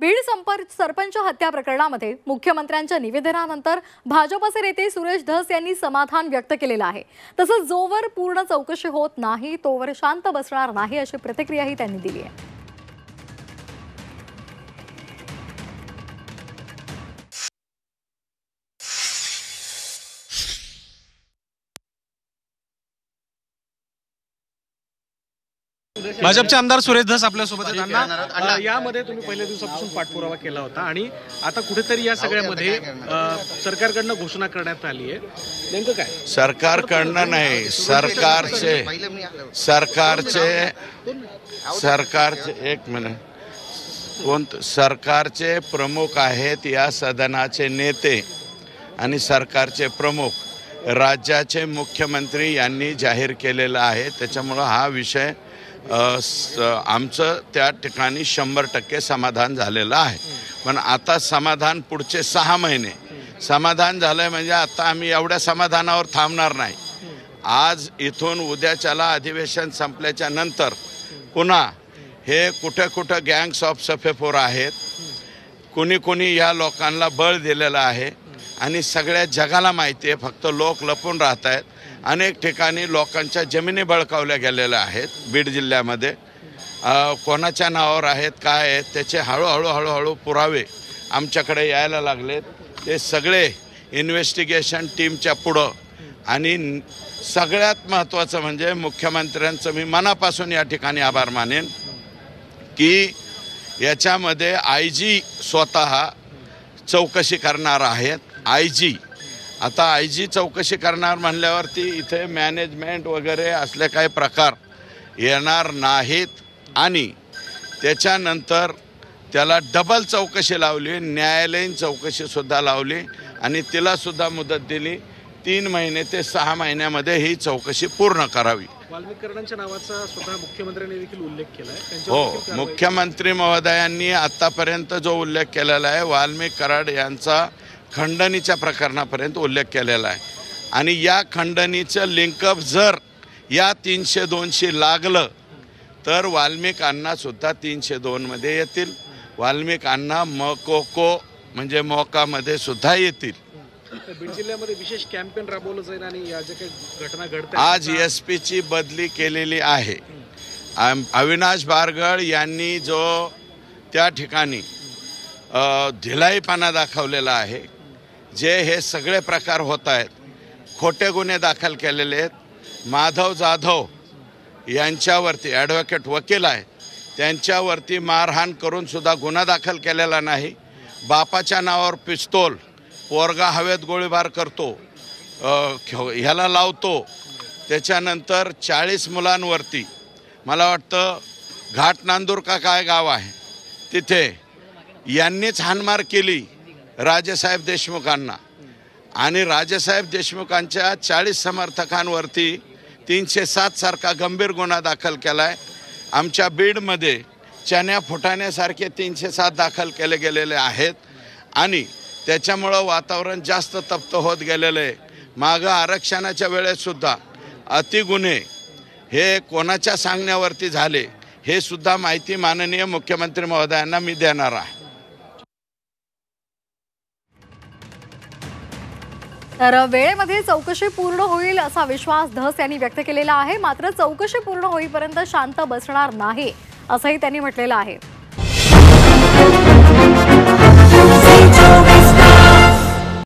बीड सरपंच हत्या प्रकरणामध्ये मुख्यमंत्र्यांच्या निवेदनानंतर भाजपचे नेते सुरेश धस यांनी समाधान व्यक्त केलेलं आहे। तसंच जोवर पूर्ण चौकशी होत नाही तोवर शांत बसणार नाही अशी प्रतिक्रियाही त्यांनी दिली आहे। भाजपचे आमदार सुरेश धस आपल्या सोबत आहेत। यामध्ये तुम्ही पहिल्या दिवसापासून पाठपुरावा केला होता आणि आता कुठेतरी या सगळ्यामध्ये सरकारकडनं घोषणा करण्यात आली आहे, नेमकं काय? सरकारकडनं नाही, सरकारचे एक मिनिट, सरकारचे प्रमुख आहेत या सदनाचे नेते आणि सरकारचे प्रमुख राज्याचे मुख्यमंत्री यांनी जाहीर केलेला आहे। त्याच्यामुळे हा विषय आमचं त्या ठिकाणी 100% समाधान झालेलं आहे। पण आता समाधान पुढचे 6 महिने समाधान झालंय म्हणजे आता आम्ही एवढ्या समाधानावर थांबणार नाही। आज इथून उद्याच्याला अधिवेशन संपल्याच्या नंतर पुन्हा हे कुठे कुठे गँग्स ऑफ सफेपोर आहेत, कुणी या लोकांना बळ दिलेलं आहे आणि सगळ्या जगाला माहिती आहे, फक्त लोक लपून राहत आहेत। अनेक ठिकाणी लोकांच्या जमिनी बळकावल्या गेलेल्या आहेत बीड जिल्ह्यामध्ये। कोणाच्या नावावर आहेत काय आहेत त्याचे हळूहळू पुरावे आमच्याकडे यायला लागलेत। ते सगळे इन्व्हेस्टिगेशन टीमच्या पुढं आणि सगळ्यात महत्त्वाचं म्हणजे मुख्यमंत्र्यांचं मी मनापासून या ठिकाणी आभार मानेन की याच्यामध्ये IG स्वतः चौकशी करणार आहेत। आता IG चौकशी करणार म्हणल्यावरती इथे मॅनेजमेंट वगैरे असले काही प्रकार येणार नाहीत आणि त्याच्यानंतर त्याला डबल चौकशी लावली, न्यायालयीन चौकशीसुद्धा लावली आणि तिलासुद्धा मुदत दिली 3 महिने ते 6 महिन्यामध्ये ही चौकशी पूर्ण करावी। वाल्मिकरणांच्या नावाचा स्वतः मुख्यमंत्र्यांनी देखील उल्लेख केला आहे। हो, मुख्यमंत्री महोदयांनी आतापर्यंत जो उल्लेख केलेला आहे वाल्मिक कराड यांचा खंडणीच्या प्रकरणापर्यंत उल्लेख केलेला आहे आणि या खंडणीचं लिंकअप जर या 302शी लागलं तर वाल्मिक अण्णा सुद्धा 302 मध्ये येतील। वाल्मिक अण्णा मकोको म्हणजे मोकामध्ये सुद्धा येतील। बीड जिल्ह्यामध्ये विशेष कॅम्पेन राबवलं जाईल आणि या ज्या काही घटना घडतात आज SP ची बदली केलेली आहे। अविनाश बारगळ यांनी जो त्या ठिकाणी ढिलाईपणा दाखवलेला आहे, जे हे सगळे प्रकार होत आहेत, खोटे गुन्हे दाखल केलेले आहेत। माधव जाधव यांच्यावरती ॲडव्होकेट वकील आहेत, त्यांच्यावरती मारहाण करून सुद्धा गुन्हा दाखल केलेला नाही। बापाच्या नावावर पिस्तूल, पोरगा हवेत गोळीबार करतो, ह्याला लावतो। त्याच्यानंतर 40 मुलांवरती मला वाटतं घाटनांदूर का काय गाव आहे तिथे यांनीच हाणमार केली राजेसाहेब देशमुखांना आणि राजेसाहेब देशमुखांच्या 40 समर्थकांवरती 307 सारखा गंभीर गुन्हा दाखल केला आहे। आमच्या बीडमध्ये चण्या फुटाण्यासारखे 307 दाखल केले गेलेले आहेत आणि त्याच्यामुळं वातावरण जास्त तप्त होत गेलेलं आहे। मागं आरक्षणाच्या वेळेसुद्धा अतिगुन्हे हे कोणाच्या सांगण्यावरती झाले हे सुद्धा माहिती माननीय मुख्यमंत्री महोदयांना मी देणार आहे। तर वेळेमध्ये चौकशी पूर्ण होईल असा विश्वास धस यांनी व्यक्त केलेला आहे। मात्र चौकशी पूर्ण होईपर्यंत शांत बसणार नाही असंही त्यांनी म्हटलेलं आहे।